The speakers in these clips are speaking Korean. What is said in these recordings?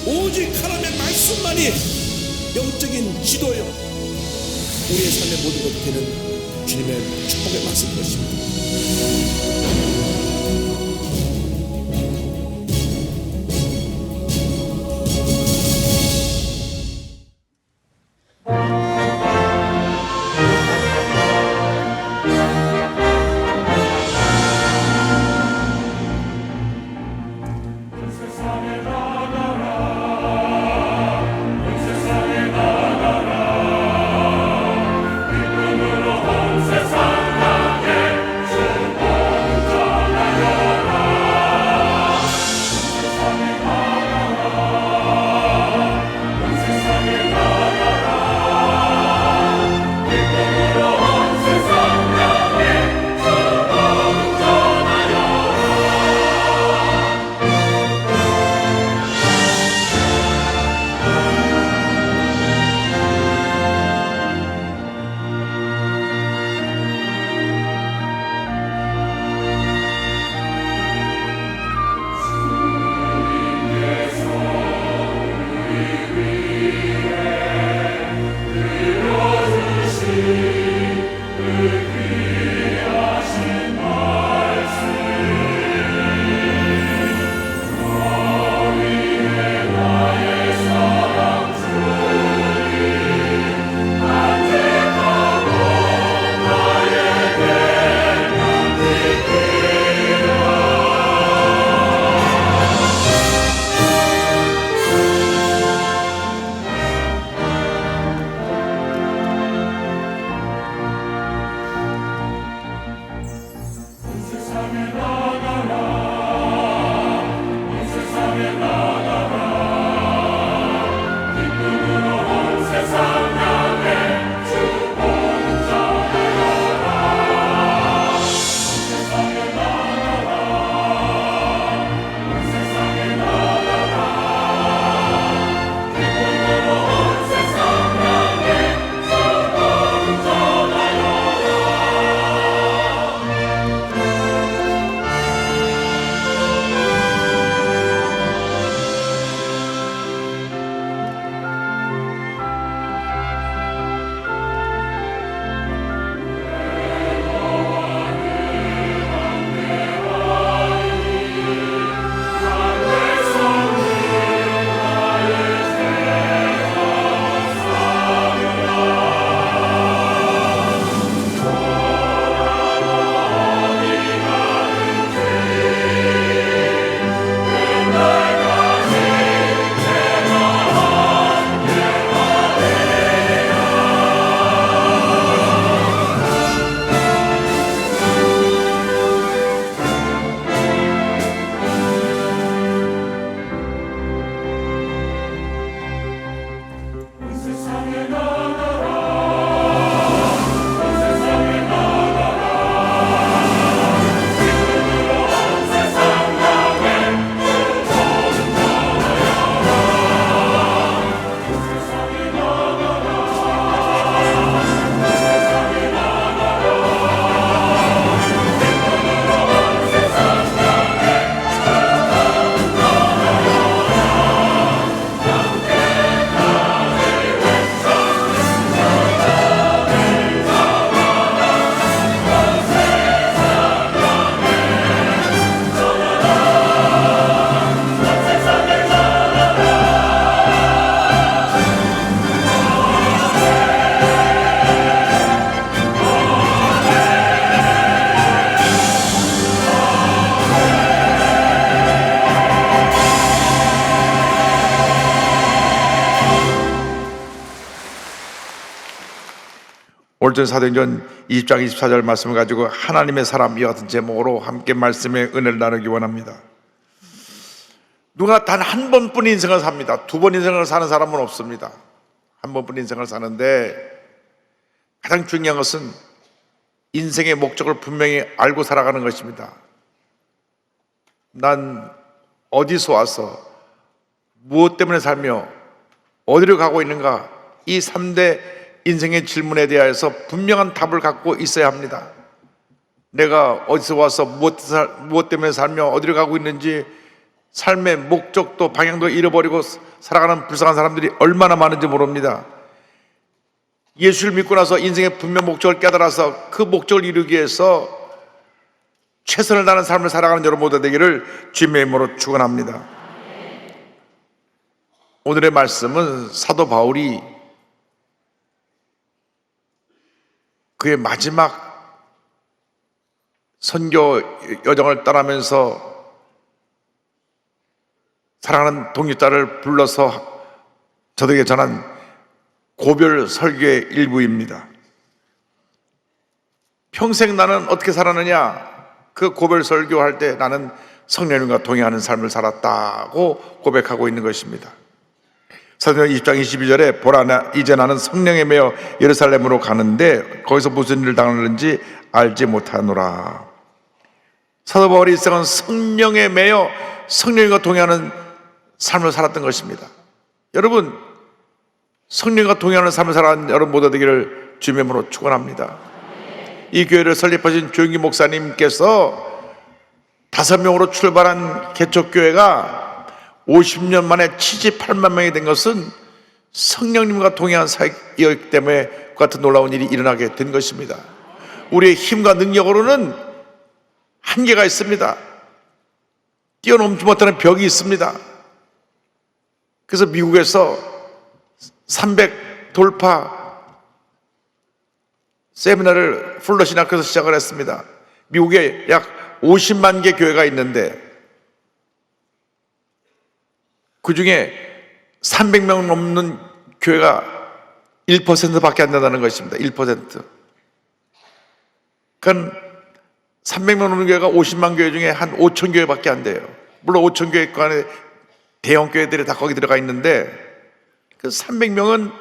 오직 하나님의 말씀만이 영적인 지도요, 우리의 삶의 모든 것이 되는 주님의 축복의 말씀인 것입니다. 오늘 사도행전 20장 24절 말씀을 가지고 하나님의 사람 이와 같은 제목으로 함께 말씀의 은혜를 나누기 원합니다. 누가 단 한 번뿐 인생을 삽니다. 두 번 인생을 사는 사람은 없습니다. 한 번뿐 인생을 사는데 가장 중요한 것은 인생의 목적을 분명히 알고 살아가는 것입니다. 난 어디서 와서 무엇 때문에 살며 어디로 가고 있는가, 이 3대 인생의 질문에 대해서 분명한 답을 갖고 있어야 합니다. 내가 어디서 와서 무엇 때문에 살며 어디로 가고 있는지 삶의 목적도 방향도 잃어버리고 살아가는 불쌍한 사람들이 얼마나 많은지 모릅니다. 예수를 믿고 나서 인생의 분명 목적을 깨달아서 그 목적을 이루기 위해서 최선을 다하는 삶을 살아가는 여러분 모두 되기를 주님의 이름으로 축원합니다. 오늘의 말씀은 사도 바울이 그의 마지막 선교 여정을 떠나면서 사랑하는 동역자를 불러서 저들에게 전한 고별 설교의 일부입니다. 평생 나는 어떻게 살았느냐? 그 고별 설교할 때 나는 성령님과 동행하는 삶을 살았다고 고백하고 있는 것입니다. 사도행전 20장 22절에 보라, 이제 나는 성령에 매여 예루살렘으로 가는데 거기서 무슨 일을 당하는지 알지 못하노라. 사도 바울이 일생은 성령에 매여 성령과 동행하는 삶을 살았던 것입니다. 여러분, 성령과 동행하는 삶을 살아가는 여러분 모두 되기를 주님의 이름으로 축원합니다. 이 교회를 설립하신 조영기 목사님께서 5명으로 출발한 개척교회가 50년 만에 78만 명이 된 것은 성령님과 동행한 사역이었기 때문에 그 같은 놀라운 일이 일어나게 된 것입니다. 우리의 힘과 능력으로는 한계가 있습니다. 뛰어넘지 못하는 벽이 있습니다. 그래서 미국에서 300 돌파 세미나를 플러시나크에서 시작을 했습니다. 미국에 약 50만 개 교회가 있는데 그 중에 300명 넘는 교회가 1%밖에 안 된다는 것입니다. 1%. 그러니까 300명 넘는 교회가 50만 교회 중에 한 5천 교회밖에 안 돼요. 물론 5천 교회 안에 대형 교회들이 다 거기 들어가 있는데 그 300명은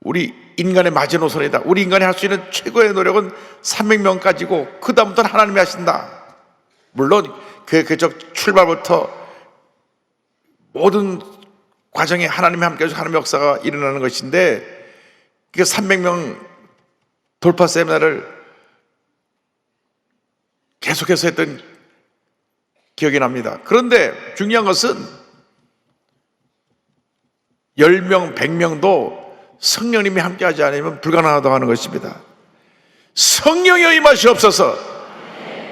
우리 인간의 마지노선이다. 우리 인간이 할 수 있는 최고의 노력은 300명까지고 그 다음부터는 하나님이 하신다. 물론 그 출발부터 모든 과정에 하나님이 함께해서 하나님의 역사가 일어나는 것인데 그 300명 돌파 세미나를 계속해서 했던 기억이 납니다. 그런데 중요한 것은 10명, 100명도 성령님이 함께하지 않으면 불가능하다고 하는 것입니다. 성령의 임하시옵소서.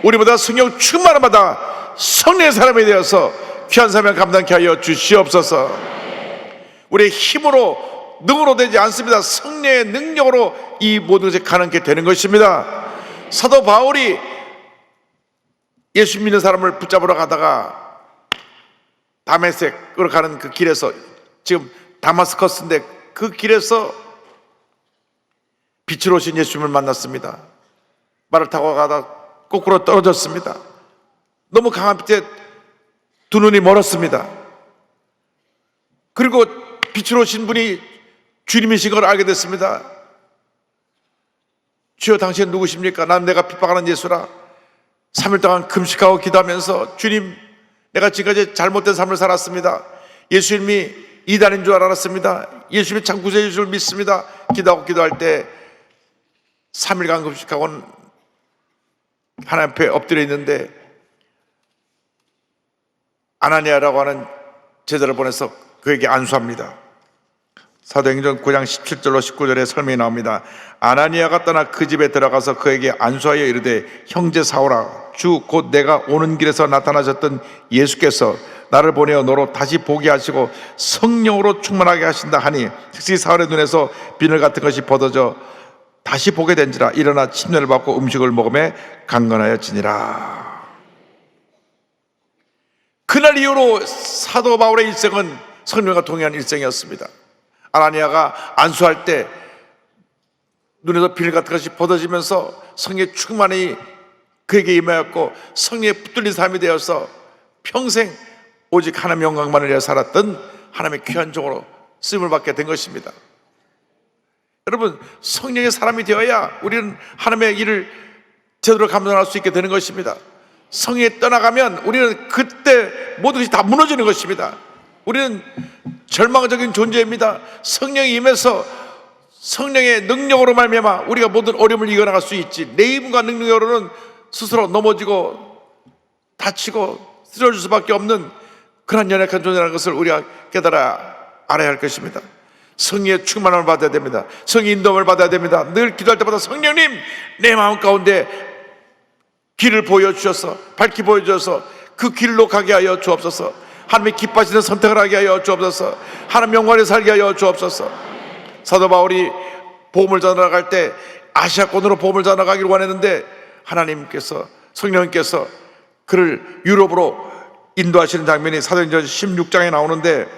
우리보다 성령 충만함마다 성령의 사람이 되어서 귀한 사명 감당케 하여 주시옵소서. 우리의 힘으로 능으로 되지 않습니다. 성령의 능력으로 이 모든 것이 가능하게 되는 것입니다. 사도 바울이 예수 믿는 사람을 붙잡으러 가다가 다메섹으로 가는 그 길에서 지금 다마스커스인데 그 길에서 빛으로 오신 예수님을 만났습니다. 말을 타고 가다 거꾸로 떨어졌습니다. 너무 강한 빛에 두 눈이 멀었습니다. 그리고 빛으로 오신 분이 주님이신 걸 알게 됐습니다. 주여 당신 누구십니까? 난 내가 핍박하는 예수라. 3일 동안 금식하고 기도하면서 주님, 내가 지금까지 잘못된 삶을 살았습니다. 예수님이 이단인 줄 알았습니다. 예수님이 참 구세주인 줄 믿습니다. 기도하고 기도할 때 3일간 금식하고는 하나님 앞에 엎드려 있는데 아나니아라고 하는 제자를 보내서 그에게 안수합니다. 사도행전 9장 17절로 19절에 설명이 나옵니다. 아나니아가 떠나 그 집에 들어가서 그에게 안수하여 이르되 형제 사오라, 주 곧 내가 오는 길에서 나타나셨던 예수께서 나를 보내어 너로 다시 보게 하시고 성령으로 충만하게 하신다 하니 특히 사울의 눈에서 비늘 같은 것이 벗어져 다시 보게 된지라. 일어나 침례를 받고 음식을 먹음에 강건하여지니라. 그날 이후로 사도 바울의 일생은 성령과 동행한 일생이었습니다. 아나니아가 안수할 때 눈에서 비늘 같은 것이 벗어지면서 성령의 충만이 그에게 임하였고 성령에 붙들린 삶이 되어서 평생 오직 하나님의 영광만을 위해 살았던 하나님의 귀한 종으로 쓰임을 받게 된 것입니다. 여러분, 성령의 사람이 되어야 우리는 하나님의 일을 제대로 감당할 수 있게 되는 것입니다. 성령이 떠나가면 우리는 그때 모든 것이 다 무너지는 것입니다. 우리는 절망적인 존재입니다. 성령이 임해서 성령의 능력으로 말미암아 우리가 모든 어려움을 이겨나갈 수 있지, 내 힘과 능력으로는 스스로 넘어지고 다치고 쓰러질 수밖에 없는 그러한 연약한 존재라는 것을 우리가 깨달아 알아야 할 것입니다. 성령의 충만함을 받아야 됩니다. 성령의 인도함을 받아야 됩니다. 늘 기도할 때마다 성령님, 내 마음 가운데 길을 보여주셔서, 밝히 보여주셔서 그 길로 가게 하여 주옵소서. 하나님의 기뻐하시는 선택을 하게 하여 주옵소서. 하나님 영광에 살게 하여 주옵소서. 사도 바울이 복음을 전하러 때 아시아권으로 복음을 전하러 가기를 원했는데 하나님께서, 성령님께서 그를 유럽으로 인도하시는 장면이 사도행전 16장에 나오는데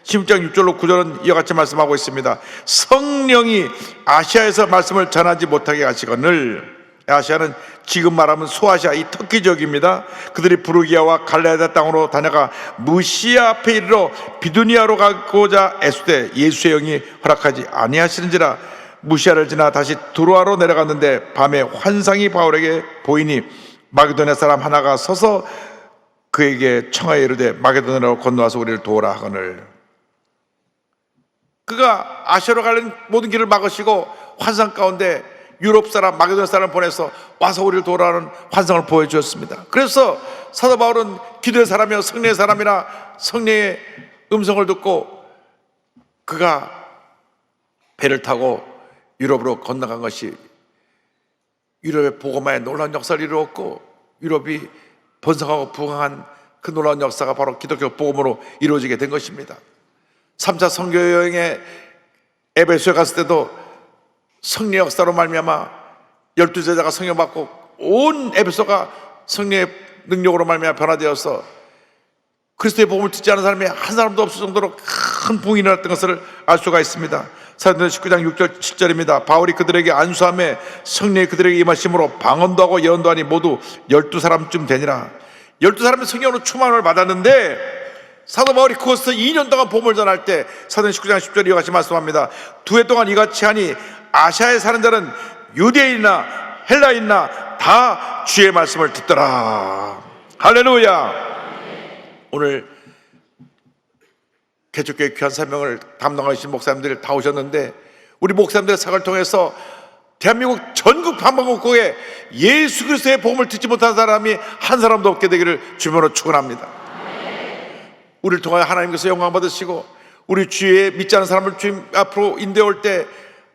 16장 6절로 9절은 이와 같이 말씀하고 있습니다. 성령이 아시아에서 말씀을 전하지 못하게 하시거늘, 아시아는 지금 말하면 소아시아, 이 터키 지역입니다. 그들이 부르기아와 갈라디아 땅으로 다녀가 무시아 앞에 이르러 비두니아로 가고자 애쓰되 예수의 영이 허락하지 아니하시는지라. 무시아를 지나 다시 두로아로 내려갔는데 밤에 환상이 바울에게 보이니 마게도냐 사람 하나가 서서 그에게 청하여 이르되 마게도냐로 건너와서 우리를 도우라 하거늘. 그가 아시아로 가는 모든 길을 막으시고 환상 가운데 유럽 사람, 마게도냐 사람을 보내서 와서 우리를 도우라는 환상을 보여주었습니다. 그래서 사도 바울은 기도의 사람이요 성령의 사람이라 성령의 음성을 듣고 그가 배를 타고 유럽으로 건너간 것이 유럽의 복음화에 놀라운 역사를 이루었고 유럽이 번성하고 부강한 그 놀라운 역사가 바로 기독교 복음으로 이루어지게 된 것입니다. 3차 선교 여행에 에베소에 갔을 때도 성령의 역사로 말미암아 12제자가 성령 받고 온 에베소가 성령의 능력으로 말미암아 변화되어서 그리스도의 복음을 듣지 않은 사람이 한 사람도 없을 정도로 큰 부흥이 일어났던 것을 알 수가 있습니다. 사도행전 19장 6절 7절입니다. 바울이 그들에게 안수하며 성령이 그들에게 임하심으로 방언도 하고 예언도 하니 모두 12사람쯤 되니라. 12사람이 성령으로 충만을 받았는데 사도 바울이 그곳에서 2년 동안 복음을 전할 때 사도행전 19장 10절 이와 같이 말씀합니다. 2해 동안 이같이 하니 아시아에 사는 자는 유대인이나 헬라인이나 다 주의 말씀을 듣더라. 할렐루야. 오늘 개척교회 귀한 사명을 담당하신 목사님들이 다 오셨는데 우리 목사님들의 사역을 통해서 대한민국 전국 방방곡곡에 예수 그리스도의 복음을 듣지 못한 사람이 한 사람도 없게 되기를 주님으로 축원합니다. 우리를 통하여 하나님께서 영광 받으시고 우리 주위에 믿지 않은 사람을 주님 앞으로 인도해 올 때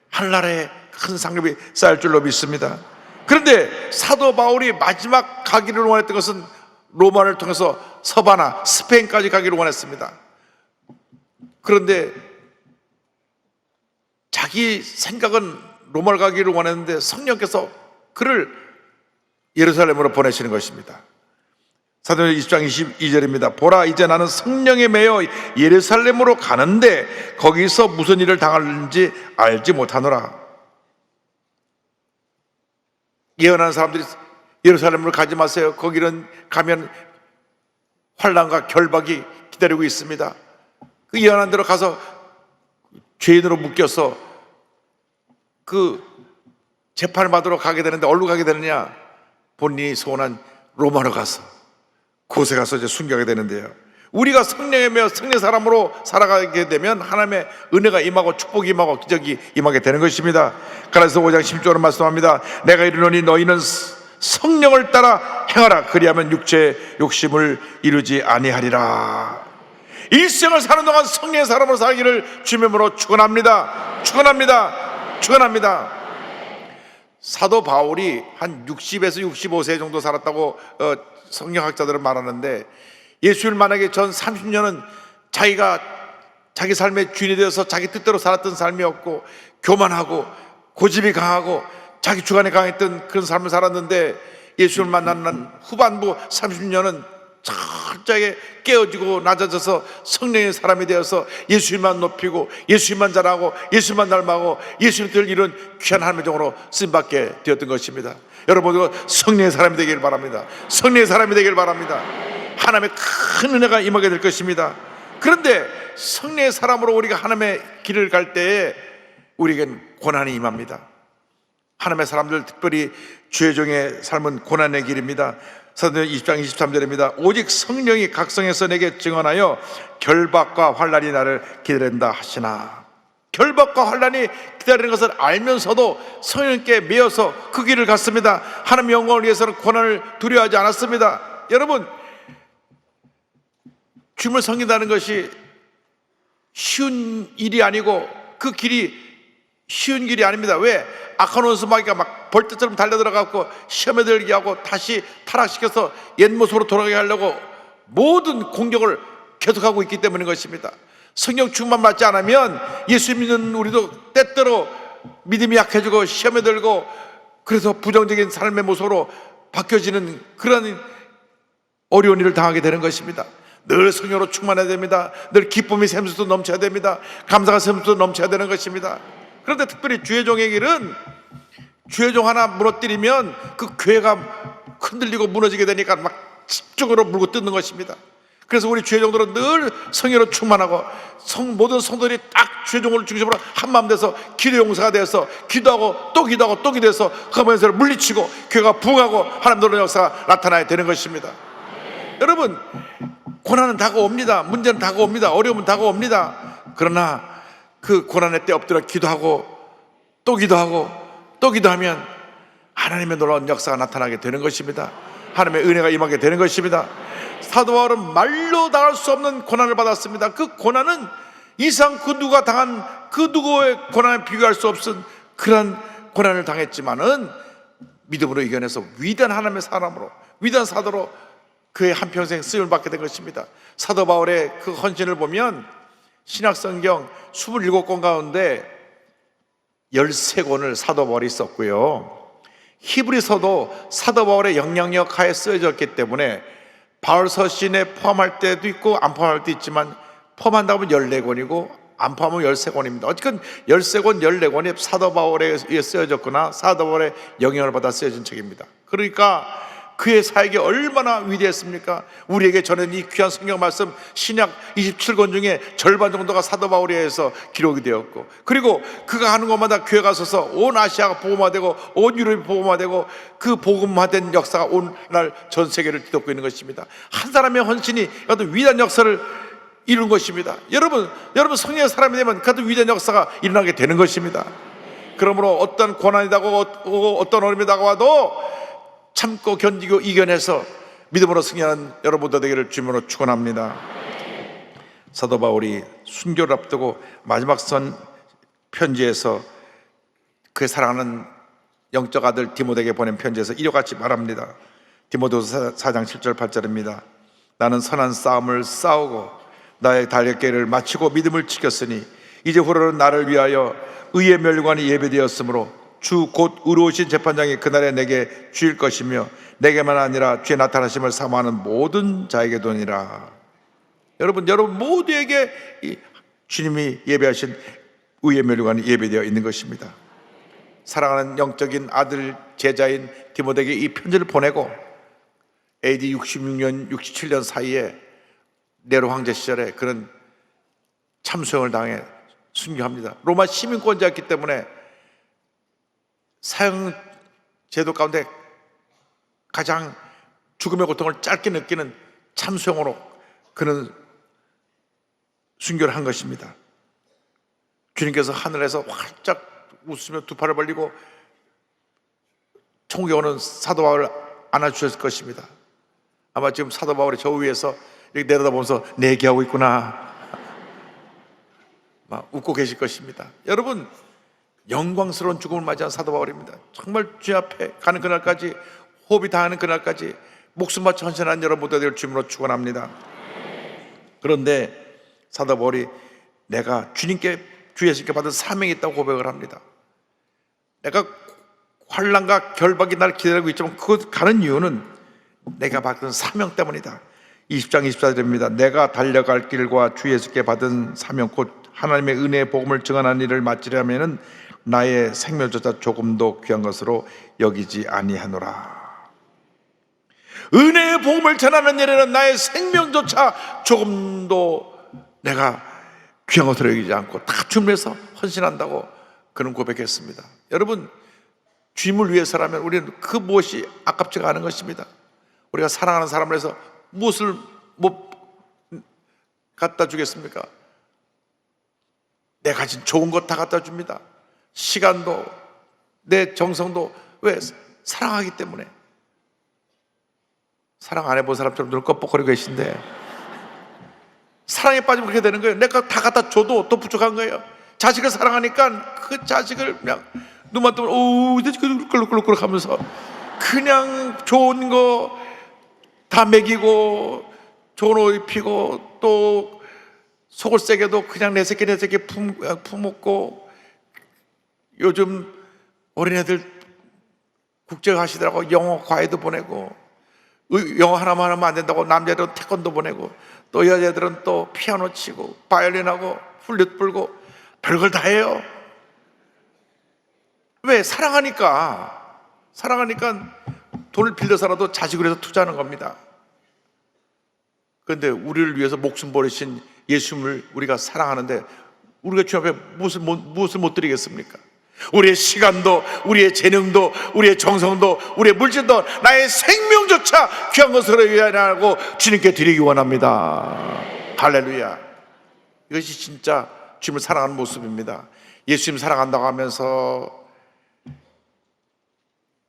하늘나라에 큰 상급이 쌓일 줄로 믿습니다. 그런데 사도 바울이 마지막 가기를 원했던 것은 로마를 통해서 서바나 스페인까지 가기를 원했습니다. 그런데 자기 생각은 로마를 가기를 원했는데 성령께서 그를 예루살렘으로 보내시는 것입니다. 사도행전 20장 22절입니다. 보라, 이제 나는 성령에 매여 예루살렘으로 가는데 거기서 무슨 일을 당하는지 알지 못하노라. 예언하는 사람들이 예루살렘으로 가지 마세요. 거기는 가면 환난과 결박이 기다리고 있습니다. 그 예언한 대로 가서 죄인으로 묶여서 그 재판을 받으러 가게 되는데 어디로 가게 되느냐? 본인이 소원한 로마로 가서 그곳에 가서 이제 순교하게 되는데요. 우리가 성령에 매여 성령의 사람으로 살아가게 되면 하나님의 은혜가 임하고 축복이 임하고 기적이 임하게 되는 것입니다. 갈라디아서 5장 10절은 말씀합니다. 내가 이르노니 너희는 성령을 따라 행하라. 그리하면 육체의 욕심을 이루지 아니하리라. 일생을 사는 동안 성령의 사람으로 살기를 주님으로 축원합니다. 축원합니다. 축원합니다. 사도 바울이 한 60에서 65세 정도 살았다고 성경학자들은 말하는데 예수를 만나기 전 30년은 자기가 자기 삶의 주인이 되어서 자기 뜻대로 살았던 삶이었고 교만하고 고집이 강하고 자기 주관이 강했던 그런 삶을 살았는데 예수를 만나는 후반부 30년은 철저하게 깨어지고 낮아져서 성령의 사람이 되어서 예수님만 높이고 예수님만 잘하고 예수님만 닮아고 예수님을 이룬 귀한 하나님의 종으로 쓰임받게 되었던 것입니다. 여러분도 성령의 사람이 되길 바랍니다. 성령의 사람이 되길 바랍니다. 하나님의 큰 은혜가 임하게 될 것입니다. 그런데 성령의 사람으로 우리가 하나님의 길을 갈 때에 우리에겐 고난이 임합니다. 하나님의 사람들, 특별히 주의 종의 삶은 고난의 길입니다. 사도행전 20장 23절입니다. 오직 성령이 각성해서 내게 증언하여 결박과 환난이 나를 기다린다 하시나. 결박과 환난이 기다리는 것을 알면서도 성령께 매여서 그 길을 갔습니다. 하나님의 영광을 위해서는 고난을 두려워하지 않았습니다. 여러분, 주님을 섬긴다는 것이 쉬운 일이 아니고 그 길이 쉬운 길이 아닙니다. 왜? 악한 원수 마귀가 막 벌떼처럼 달려들어가고 시험에 들게 하고 다시 타락시켜서 옛 모습으로 돌아가게 하려고 모든 공격을 계속하고 있기 때문인 것입니다. 성령 충만 받지 않으면 예수 믿는 우리도 때때로 믿음이 약해지고 시험에 들고 그래서 부정적인 삶의 모습으로 바뀌어지는 그런 어려운 일을 당하게 되는 것입니다. 늘 성령으로 충만해야 됩니다. 늘 기쁨이 샘솟도 넘쳐야 됩니다. 감사가 샘솟도 넘쳐야 되는 것입니다. 그런데 특별히 주의 종의 길은 주의 종 하나 무너뜨리면 그 교회가 흔들리고 무너지게 되니까 막 집중으로 물고 뜯는 것입니다. 그래서 우리 주의 종들은 늘 성령으로 충만하고 모든 성도들이 딱 주의 종을 중심으로 한마음 돼서 기도 용사가 되어서 기도하고 또 기도하고 또 기도해서 흑암에서 물리치고 교회가 부흥하고 하나님 노릇 역사가 나타나야 되는 것입니다. 여러분, 고난은 다가옵니다. 문제는 다가옵니다. 어려움은 다가옵니다. 그러나 그 고난의 때 엎드려 기도하고 또 기도하고 또 기도하면 하나님의 놀라운 역사가 나타나게 되는 것입니다. 하나님의 은혜가 임하게 되는 것입니다. 사도 바울은 말로 당할 수 없는 고난을 받았습니다. 그 고난은 이상 그 누가 당한 그 누구의 고난에 비교할 수 없은 그런 고난을 당했지만은 믿음으로 이겨내서 위대한 하나님의 사람으로, 위대한 사도로 그의 한평생 쓰임을 받게 된 것입니다. 사도 바울의 그 헌신을 보면 신약성경 27권 가운데 13권을 사도 바울이 썼고요, 히브리서도 사도 바울의 영향력 하에 쓰여졌기 때문에 바울 서신에 포함할 때도 있고 안 포함할 때도 있지만 포함한다면 14권이고 안 포함하면 13권입니다. 어쨌든 13권, 14권이 사도 바울에 의해 쓰여졌거나 사도 바울의 영향을 받아 쓰여진 책입니다. 그러니까 그의 사역이 얼마나 위대했습니까? 우리에게 전해진 이 귀한 성경 말씀 신약 27권 중에 절반 정도가 사도 바울에 의해서 기록이 되었고, 그리고 그가 하는 것마다 교회가 서서 온 아시아가 복음화되고 온 유럽이 복음화되고 그 복음화된 역사가 오늘날 전 세계를 뒤덮고 있는 것입니다. 한 사람의 헌신이 어떤 위대한 역사를 이룬 것입니다. 여러분 성령의 사람이 되면 그 위대한 역사가 일어나게 되는 것입니다. 그러므로 어떤 고난이 다가오고 어떤 어려움이 다가와도 참고 견디고 이겨내서 믿음으로 승리하는 여러분들 되기를 주님으로 축원합니다. 사도 바울이 순교를 앞두고 마지막 선 편지에서 그의 사랑하는 영적 아들 디모데에게 보낸 편지에서 이와 같이 말합니다. 디모데후서 4장 7절 8절입니다. 나는 선한 싸움을 싸우고 나의 달걀길을 마치고 믿음을 지켰으니 이제 후로는 나를 위하여 의의 멸관이 예배되었으므로 주 곧 의로우신 재판장이 그날에 내게 주일 것이며 내게만 아니라 주의 나타나심을 사모하는 모든 자에게도니라. 여러분 모두에게 주님이 예배하신 의의 멸관이 예배되어 있는 것입니다. 사랑하는 영적인 아들 제자인 디모데에게 이 편지를 보내고 AD 66년 67년 사이에 네로 황제 시절에 그런 참수형을 당해 순교합니다. 로마 시민권자였기 때문에 사형 제도 가운데 가장 죽음의 고통을 짧게 느끼는 참수형으로 그는 순교를 한 것입니다. 주님께서 하늘에서 활짝 웃으며 두 팔을 벌리고 총에 오는 사도 바울을 안아주셨을 것입니다. 아마 지금 사도 바울이 저 위에서 이렇게 내려다보면서 내기하고 있구나 막 웃고 계실 것입니다. 여러분, 영광스러운 죽음을 맞이한 사도 바울입니다. 정말 주 앞에 가는 그날까지, 호흡이 다하는 그날까지 목숨 바쳐 헌신한 여러분들 주님으로 축원합니다. 그런데 사도 바울이 내가 주님께 주 예수님께 받은 사명이 있다고 고백을 합니다. 내가 환난과 결박이 날 기다리고 있지만 그 가는 이유는 내가 받은 사명 때문이다. 20장 24절입니다. 내가 달려갈 길과 주 예수께 받은 사명 곧 하나님의 은혜의 복음을 증언하는 일을 마치려면은 나의 생명조차 조금도 귀한 것으로 여기지 아니하노라. 은혜의 복음을 전하는 일에는 나의 생명조차 조금도 내가 귀한 것으로 여기지 않고 다 주님을 위해서 헌신한다고 그는 고백했습니다. 여러분, 주님을 위해서라면 우리는 그 무엇이 아깝지가 않은 것입니다. 우리가 사랑하는 사람을 해서 무엇을 못 갖다 주겠습니까? 내 가진 좋은 것 다 갖다 줍니다. 시간도 내 정성도. 왜? 사랑하기 때문에. 사랑 안 해본 사람처럼 눈을 껌뻑거리고 계신데 사랑에 빠지면 그렇게 되는 거예요. 내가 다 갖다 줘도 또 부족한 거예요. 자식을 사랑하니까 그 자식을 그냥 눈만 뜨면 오우 꿀꿀꿀꿀 하면서 그냥 좋은 거 다 먹이고 좋은 옷 입히고 또 속을 세게도 그냥 내 새끼 품었고, 요즘 어린애들 국제 하시더라고. 영어 과외도 보내고, 영어 하나만 하면 안 된다고 남자들은 태권도 보내고, 또 여자들은 또 피아노 치고 바이올린하고 플룻 불고 별걸 다 해요. 왜? 사랑하니까 돈을 빌려서라도 자식을 해서 투자하는 겁니다. 그런데 우리를 위해서 목숨 버리신 예수님을 우리가 사랑하는데 우리가 주 앞에 무엇을 못 드리겠습니까? 우리의 시간도, 우리의 재능도, 우리의 정성도, 우리의 물질도, 나의 생명조차 귀한 것으로 위하고 주님께 드리기 원합니다. 할렐루야. 이것이 진짜 주님을 사랑하는 모습입니다. 예수님 사랑한다고 하면서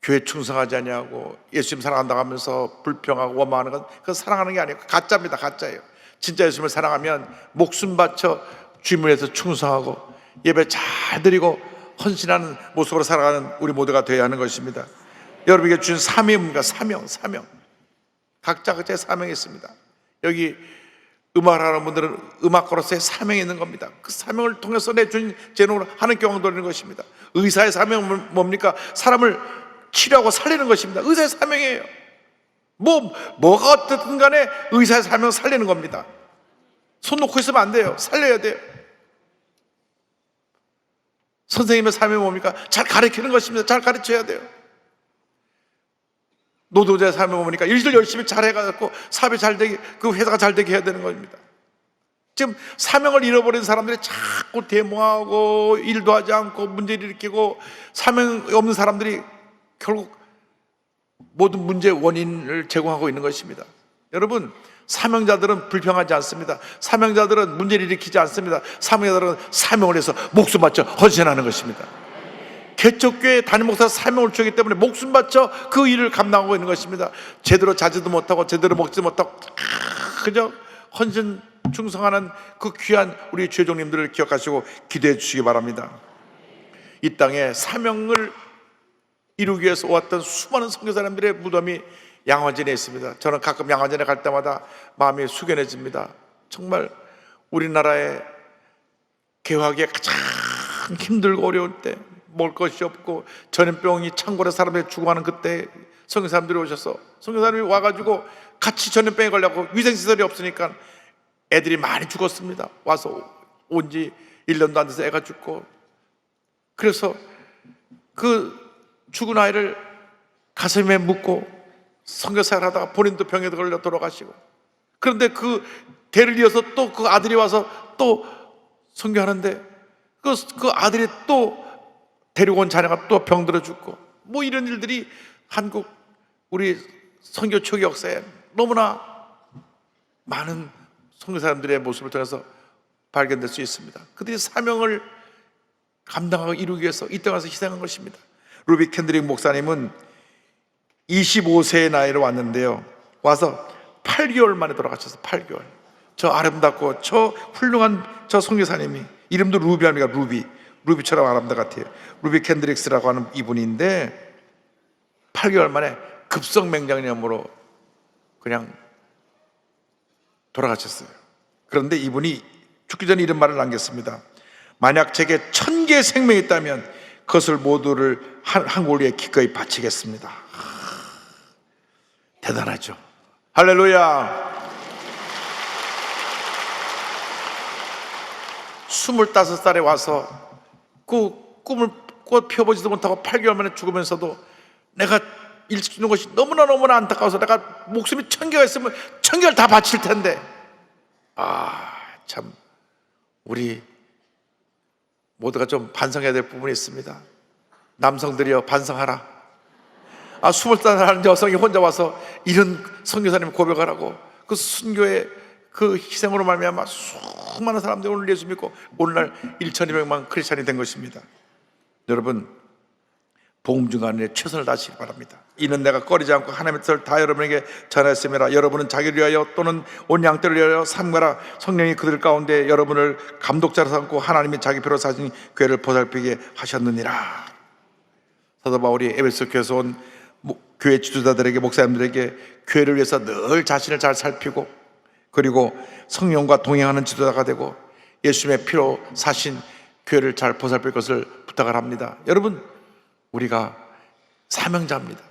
교회 충성하지 않냐고, 예수님 사랑한다고 하면서 불평하고 원망하는 건 그건 사랑하는 게 아니에요. 가짜입니다. 가짜예요. 진짜 예수님을 사랑하면 목숨 바쳐 주님을 위해서 충성하고 예배 잘 드리고 헌신하는 모습으로 살아가는 우리 모두가 되어야 하는 것입니다. 여러분에게 준 사명입니다. 사명. 각자의 사명이 있습니다. 여기 음악을 하는 분들은 음악가로서의 사명이 있는 겁니다. 그 사명을 통해서 내준 재능으로 하나님께 영광 돌리는 것입니다. 의사의 사명은 뭡니까? 사람을 치료하고 살리는 것입니다. 의사의 사명이에요. 뭐가 어떻든 간에 의사의 사명을 살리는 겁니다. 손 놓고 있으면 안 돼요. 살려야 돼요. 선생님의 사명이 뭡니까? 잘 가르치는 것입니다. 잘 가르쳐야 돼요. 노동자의 사명이 뭡니까? 일을 열심히 잘 해가지고 사업이 잘 되게, 그 회사가 잘 되게 해야 되는 겁니다. 지금 사명을 잃어버린 사람들이 자꾸 데모하고 일도 하지 않고 문제를 일으키고, 사명 없는 사람들이 결국 모든 문제의 원인을 제공하고 있는 것입니다. 여러분, 사명자들은 불평하지 않습니다. 사명자들은 문제를 일으키지 않습니다. 사명자들은 사명을 해서 목숨 바쳐 헌신하는 것입니다. 개척교회 담임 목사가 사명을 주기 때문에 목숨 바쳐 그 일을 감당하고 있는 것입니다. 제대로 자지도 못하고 제대로 먹지 못하고 그저 헌신 충성하는 그 귀한 우리 주종님들을 기억하시고 기도해 주시기 바랍니다. 이 땅에 사명을 이루기 위해서 왔던 수많은 선교사님들의 무덤이 양화진에 있습니다. 저는 가끔 양화진에 갈 때마다 마음이 숙연해집니다. 정말 우리나라의 개화기에 가장 힘들고 어려울 때, 먹을 것이 없고 전염병이 창궐해 사람들이 죽어가는 그때 선교사님들이 오셔서, 선교사님이 와가지고 같이 전염병에 걸려고 위생시설이 없으니까 애들이 많이 죽었습니다. 와서 온 지 1년도 안 돼서 애가 죽고, 그래서 그 죽은 아이를 가슴에 묻고 선교사를 하다가 본인도 병에 걸려 돌아가시고, 그런데 그 대를 이어서 또 그 아들이 와서 또 선교하는데 그 아들이 또 데리고 온 자녀가 또 병들어 죽고, 뭐 이런 일들이 한국 우리 선교 초기 역사에 너무나 많은 선교사람들의 모습을 통해서 발견될 수 있습니다. 그들이 사명을 감당하고 이루기 위해서 이 땅에 와서 희생한 것입니다. 루비 캔드릭 목사님은 25세의 나이로 왔는데요, 와서 8개월 만에 돌아가셨어요. 8개월. 저 아름답고 저 훌륭한 저 선교사님이, 이름도 루비입니다. 루비처럼 아름다운 것 같아요. 루비 캔드릭스라고 하는 이분인데 8개월 만에 급성맹장염으로 그냥 돌아가셨어요. 그런데 이분이 죽기 전에 이런 말을 남겼습니다. 만약 제게 1000개의 생명이 있다면 그것을 모두를 한 골리에 기꺼이 바치겠습니다. 대단하죠. 할렐루야. 25살에 와서 그 꿈을 꽃 펴보지도 못하고 8개월 만에 죽으면서도 내가 일찍 죽는 것이 너무나 안타까워서 내가 목숨이 1000개가 있으면 1000개를 다 바칠 텐데, 참 우리 모두가 좀 반성해야 될 부분이 있습니다. 남성들이여 반성하라. 20살 하는 여성이 혼자 와서 이런 선교사님 고백을 하고 그 순교의 그 희생으로 말미암아 수많은 사람들이 오늘 예수 믿고 오늘날 1200만 크리스찬이 된 것입니다. 여러분, 복음 증거하는 데 최선을 다하시기 바랍니다. 이는 내가 꺼리지 않고 하나님의 뜻을 다 여러분에게 전하였음이라. 여러분은 자기를 위하여 또는 온 양떼를 위하여 삼가라. 성령이 그들 가운데 여러분을 감독자로 삼고 하나님이 자기 피로 사신 교회를 보살피게 하셨느니라. 사도 바울이 에베소 교회에서 온 교회 지도자들에게, 목사님들에게 교회를 위해서 늘 자신을 잘 살피고, 그리고 성령과 동행하는 지도자가 되고 예수님의 피로 사신 교회를 잘 보살필 것을 부탁을 합니다. 여러분, 우리가 사명자입니다.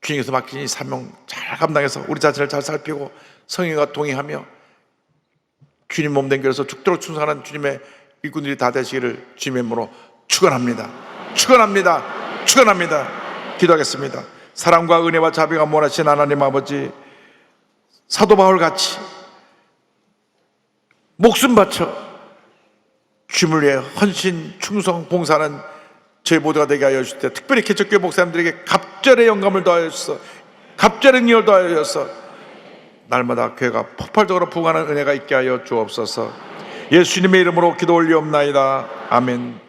주님께서 맡긴 이 사명 잘 감당해서 우리 자신을 잘 살피고 성령과 동행하며 주님 몸된 교회에서 죽도록 충성하는 주님의 일꾼들이 다 되시기를 주님의 이름으로 축원합니다. 축원합니다. 축원합니다. 기도하겠습니다. 사랑과 은혜와 자비가 원하신 하나님 아버지, 사도 바울 같이 목숨 바쳐 주님을 위해 헌신, 충성, 봉사하는 저희 모두가 되게 하여 주시되, 특별히 개척교회 목사님들에게 갑절의 영감을 더하여 주셔서, 갑절의 능력을 더하여 주셔서 날마다 교회가 폭발적으로 부흥하는 은혜가 있게 하여 주옵소서. 예수님의 이름으로 기도 올리옵나이다. 아멘.